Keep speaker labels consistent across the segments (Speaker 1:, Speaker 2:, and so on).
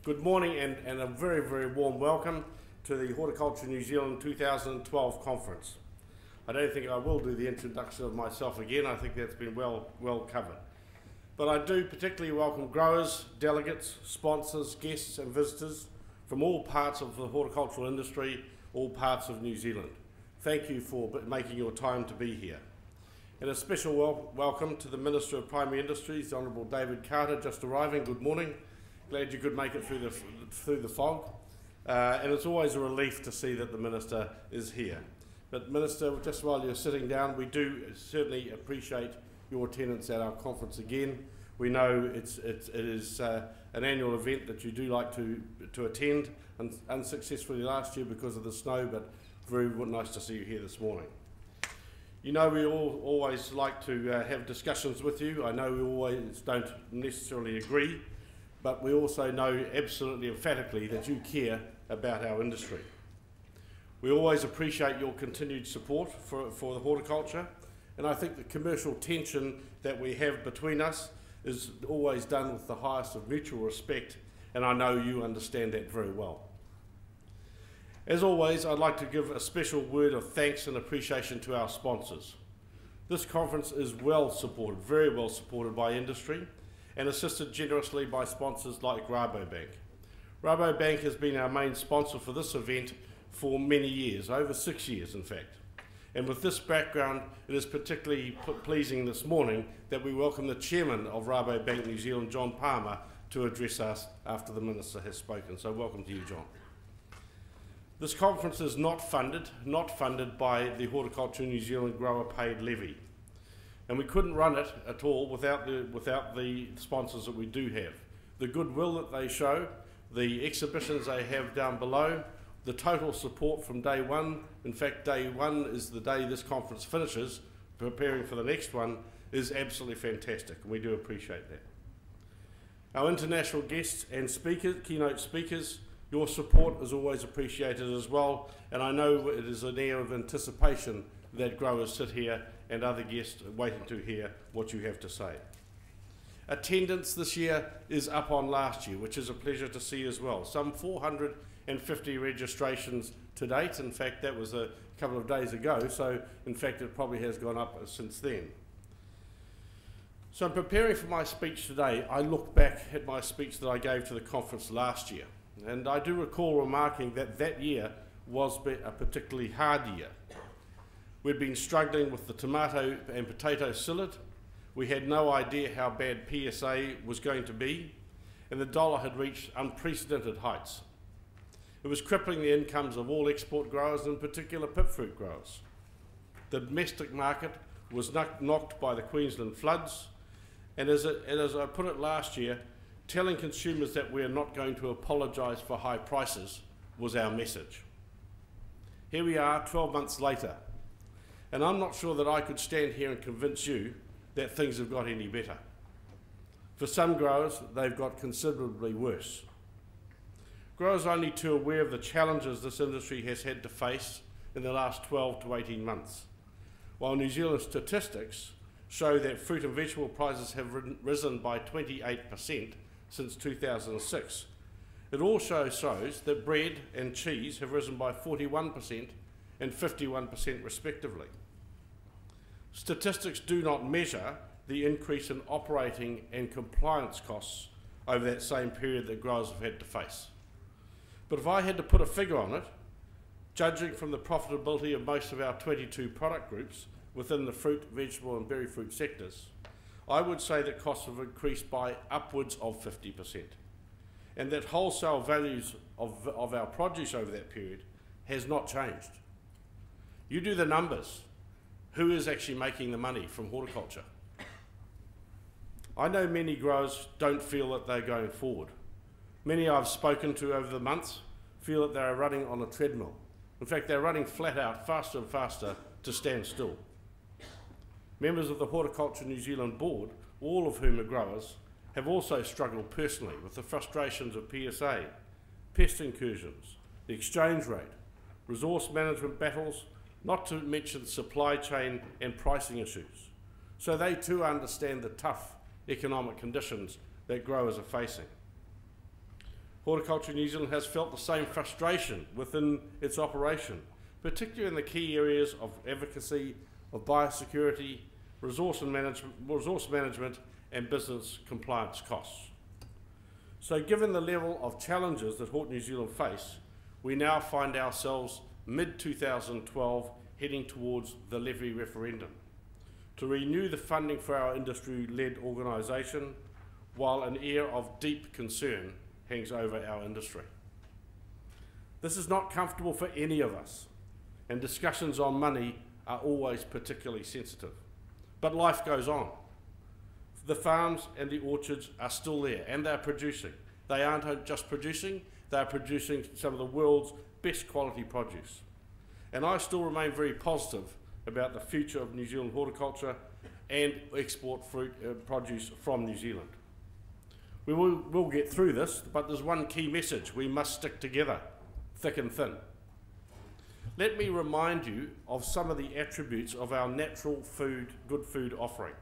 Speaker 1: Good morning and a very, very warm welcome to the Horticulture New Zealand 2012 conference. I don't think I will do the introduction of myself again. I think that's been well covered. But I do particularly welcome growers, delegates, sponsors, guests and visitors from all parts of the horticultural industry, all parts of New Zealand. Thank you for making your time to be here. And a special welcome to the Minister of Primary Industries, the Honourable David Carter, just arriving. Good morning. Glad you could make it through the fog. And it's always a relief to see that the Minister is here. But Minister, just while you're sitting down, we do certainly appreciate your attendance at our conference again. We know it is an annual event that you do like to attend, and unsuccessfully last year because of the snow, but very nice to see you here this morning. You know, we always like to have discussions with you. I know we always don't necessarily agree, but we also know absolutely emphatically that you care about our industry. We always appreciate your continued support for the horticulture, and I think the commercial tension that we have between us is always done with the highest of mutual respect, and I know you understand that very well. As always, I'd like to give a special word of thanks and appreciation to our sponsors. This conference is well supported, very well supported by industry, and assisted generously by sponsors like Rabobank. Rabobank has been our main sponsor for this event for many years, over 6 years in fact. And with this background, it is particularly pleasing this morning that we welcome the Chairman of Rabobank New Zealand, John Palmer, to address us after the Minister has spoken. So welcome to you, John. This conference is not funded by the Horticulture New Zealand Grower Paid Levy. And we couldn't run it at all without the sponsors that we do have. The goodwill that they show, the exhibitions they have down below, the total support from day one. In fact, day one is the day this conference finishes, preparing for the next one, is absolutely fantastic, and we do appreciate that. Our international guests and speakers, keynote speakers, your support is always appreciated as well, and I know it is an air of anticipation that growers sit here and other guests waiting to hear what you have to say. Attendance this year is up on last year, which is a pleasure to see as well. Some 450 registrations to date. In fact, that was a couple of days ago, so in fact it probably has gone up since then. So in preparing for my speech today, I look back at my speech that I gave to the conference last year, and I do recall remarking that that year was a particularly hard year. We'd been struggling with the tomato and potato psyllid. We had no idea how bad PSA was going to be, and the dollar had reached unprecedented heights. It was crippling the incomes of all export growers, and in particular pip fruit growers. The domestic market was knocked by the Queensland floods, and as I put it last year, telling consumers that we are not going to apologise for high prices was our message. Here we are 12 months later, and I'm not sure that I could stand here and convince you that things have got any better. For some growers, they've got considerably worse. Growers are only too aware of the challenges this industry has had to face in the last 12 to 18 months. While New Zealand statistics show that fruit and vegetable prices have risen by 28% since 2006, it also shows that bread and cheese have risen by 41% and 51% respectively. Statistics do not measure the increase in operating and compliance costs over that same period that growers have had to face. But if I had to put a figure on it, judging from the profitability of most of our 22 product groups within the fruit, vegetable and berry fruit sectors, I would say that costs have increased by upwards of 50%, and that wholesale values of our produce over that period has not changed. You do the numbers. Who is actually making the money from horticulture? I know many growers don't feel that they're going forward. Many I've spoken to over the months feel that they're running on a treadmill. In fact, they're running flat out, faster and faster, to stand still. Members of the Horticulture New Zealand board, all of whom are growers, have also struggled personally with the frustrations of PSA, pest incursions, the exchange rate, resource management battles, not to mention supply chain and pricing issues. So they too understand the tough economic conditions that growers are facing. Horticulture New Zealand has felt the same frustration within its operation, particularly in the key areas of advocacy, of biosecurity, resource management and business compliance costs. So given the level of challenges that Hort New Zealand face, we now find ourselves mid-2012 heading towards the levy referendum to renew the funding for our industry-led organisation, while an air of deep concern hangs over our industry. This is not comfortable for any of us, and discussions on money are always particularly sensitive. But life goes on. The farms and the orchards are still there, and they're producing. They aren't just producing, they're producing some of the world's best quality produce. And I still remain very positive about the future of New Zealand horticulture and export fruit produce from New Zealand. We'll get through this, but there's one key message: we must stick together, thick and thin. Let me remind you of some of the attributes of our natural food, good food offering.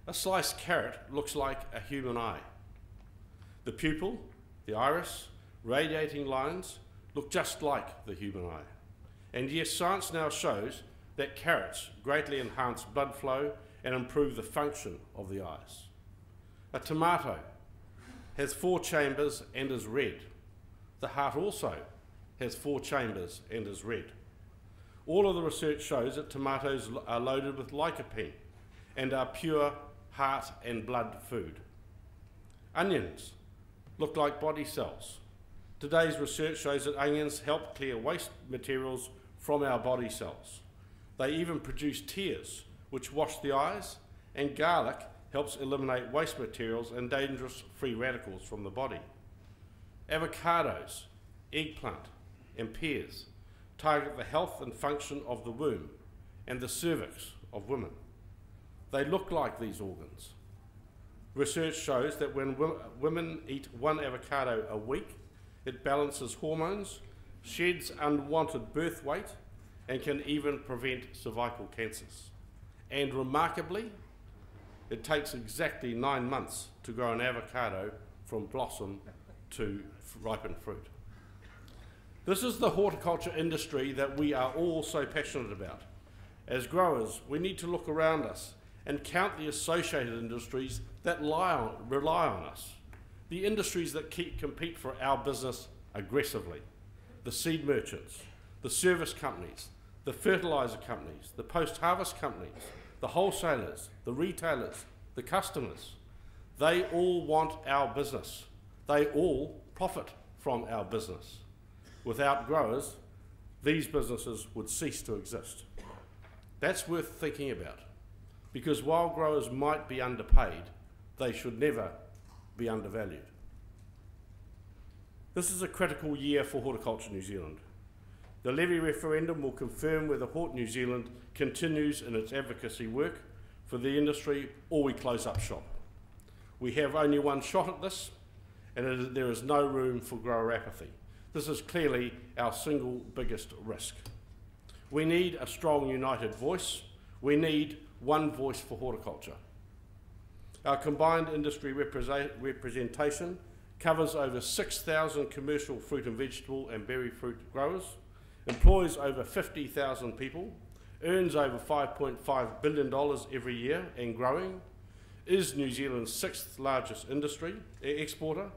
Speaker 1: A sliced carrot looks like a human eye. The pupil, the iris, radiating lines look just like the human eye. And yes, science now shows that carrots greatly enhance blood flow and improve the function of the eyes. A tomato has 4 chambers and is red. The heart also has 4 chambers and is red. All of the research shows that tomatoes are loaded with lycopene and are pure heart and blood food. Onions look like body cells. Today's research shows that onions help clear waste materials from our body cells. They even produce tears, which wash the eyes, and garlic helps eliminate waste materials and dangerous free radicals from the body. Avocados, eggplant, and pears target the health and function of the womb and the cervix of women. They look like these organs. Research shows that when women eat 1 avocado a week, it balances hormones, sheds unwanted birth weight, and can even prevent cervical cancers. And remarkably, it takes exactly 9 months to grow an avocado from blossom to ripened fruit. This is the horticulture industry that we are all so passionate about. As growers, we need to look around us and count the associated industries that rely on us. The industries that compete for our business aggressively. The seed merchants, the service companies, the fertiliser companies, the post-harvest companies, the wholesalers, the retailers, the customers. They all want our business. They all profit from our business. Without growers, these businesses would cease to exist. That's worth thinking about, because while growers might be underpaid, they should never be undervalued. This is a critical year for Horticulture New Zealand. The levy referendum will confirm whether Hort New Zealand continues in its advocacy work for the industry or we close up shop. We have only one shot at this, and there is no room for grower apathy. This is clearly our single biggest risk. We need a strong, united voice. We need one voice for horticulture. Our combined industry representation covers over 6,000 commercial fruit and vegetable and berry fruit growers, employs over 50,000 people, earns over $5.5 billion every year and growing, is New Zealand's 6th largest industry exporter,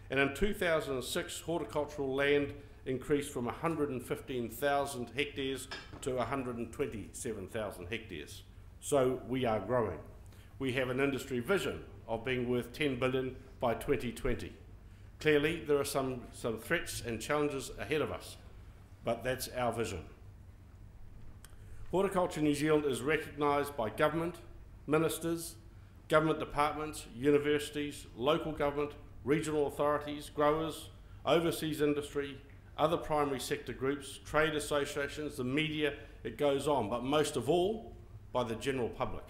Speaker 1: and in 2006 horticultural land increased from 115,000 hectares to 127,000 hectares. So we are growing. We have an industry vision of being worth 10 billion by 2020. Clearly there are some threats and challenges ahead of us, but that's our vision. Horticulture New Zealand is recognised by government, ministers, government departments, universities, local government, regional authorities, growers, overseas industry, other primary sector groups, trade associations, the media, it goes on, but most of all, by the general public.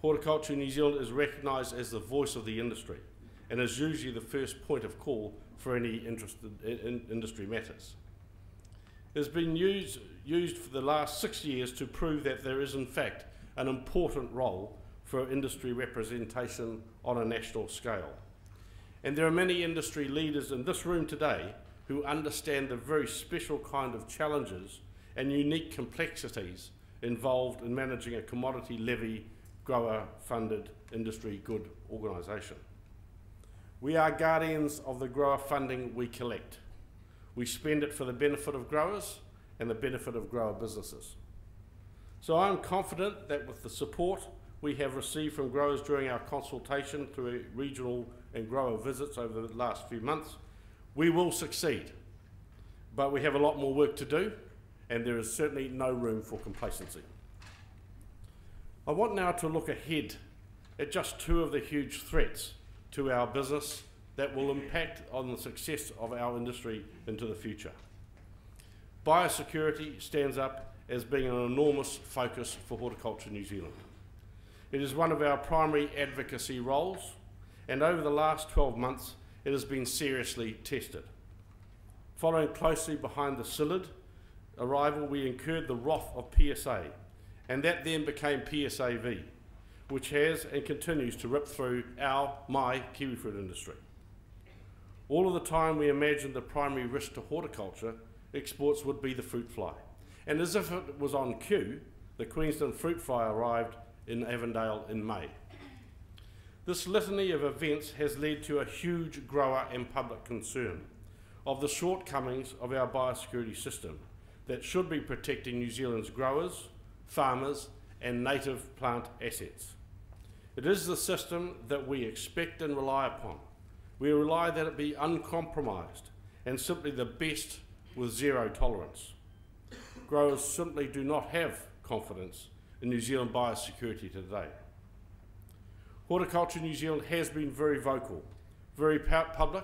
Speaker 1: Horticulture New Zealand is recognised as the voice of the industry and is usually the first point of call for any industry matters. It has been used for the last 6 years to prove that there is in fact an important role for industry representation on a national scale. And there are many industry leaders in this room today who understand the very special kind of challenges and unique complexities involved in managing a commodity levy grower-funded industry good organisation. We are guardians of the grower funding we collect. We spend it for the benefit of growers and the benefit of grower businesses. So I'm confident that with the support we have received from growers during our consultation through regional and grower visits over the last few months, we will succeed. But we have a lot more work to do, and there is certainly no room for complacency. I want now to look ahead at just two of the huge threats to our business that will impact on the success of our industry into the future. Biosecurity stands up as being an enormous focus for Horticulture New Zealand. It is one of our primary advocacy roles, and over the last 12 months it has been seriously tested. Following closely behind the psyllid arrival, we incurred the wrath of PSA, and that then became PSAV, which has and continues to rip through my kiwifruit industry. All of the time we imagined the primary risk to horticulture exports would be the fruit fly. And as if it was on cue, the Queensland fruit fly arrived in Avondale in May. This litany of events has led to a huge grower and public concern of the shortcomings of our biosecurity system that should be protecting New Zealand's growers, farmers and native plant assets. It is the system that we expect and rely upon. We rely that it be uncompromised and simply the best with zero tolerance. Growers simply do not have confidence in New Zealand biosecurity today. Horticulture New Zealand has been very vocal, very public,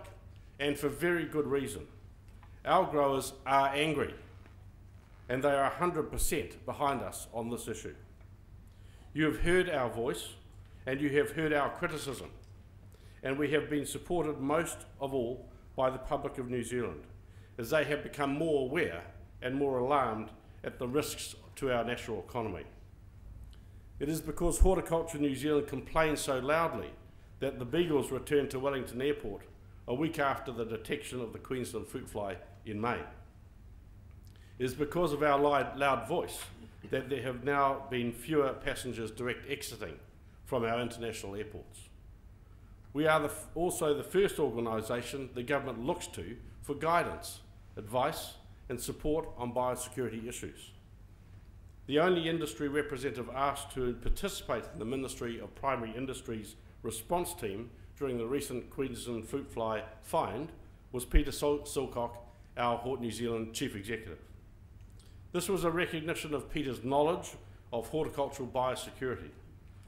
Speaker 1: and for very good reason. Our growers are angry, and they are 100% behind us on this issue. You have heard our voice, and you have heard our criticism, and we have been supported most of all by the public of New Zealand, as they have become more aware and more alarmed at the risks to our national economy. It is because Horticulture New Zealand complained so loudly that the beagles returned to Wellington Airport a week after the detection of the Queensland fruit fly in May. It is because of our loud voice that there have now been fewer passengers direct exiting from our international airports. We are also the first organisation the government looks to for guidance, advice and support on biosecurity issues. The only industry representative asked to participate in the Ministry of Primary Industries response team during the recent Queensland fruit fly find was Peter Silcock, our Hort New Zealand Chief Executive. This was a recognition of Peter's knowledge of horticultural biosecurity,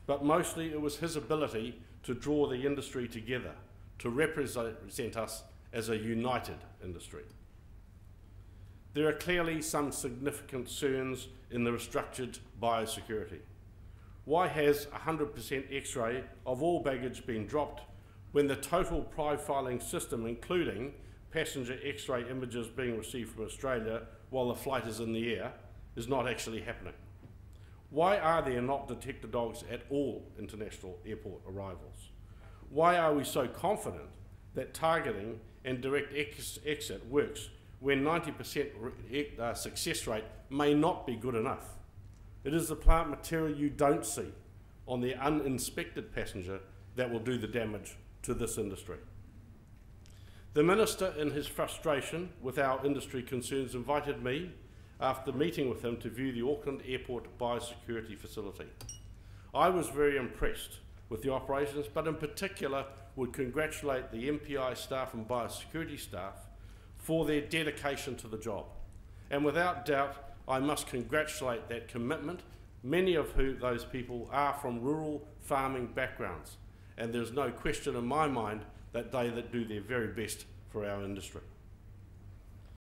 Speaker 1: but mostly it was his ability to draw the industry together, to represent us as a united industry. There are clearly some significant concerns in the restructured biosecurity. Why has 100% X-ray of all baggage been dropped when the total profiling system, including passenger X-ray images being received from Australia while the flight is in the air, is not actually happening? Why are there not detector dogs at all international airport arrivals? Why are we so confident that targeting and direct exit works when 90% success rate may not be good enough? It is the plant material you don't see on the uninspected passenger that will do the damage to this industry. The Minister, in his frustration with our industry concerns, invited me, after meeting with him, to view the Auckland Airport biosecurity facility. I was very impressed with the operations, but in particular would congratulate the MPI staff and biosecurity staff for their dedication to the job. And without doubt, I must congratulate that commitment. Many of those people are from rural farming backgrounds, and there's no question in my mind that they do their very best for our industry.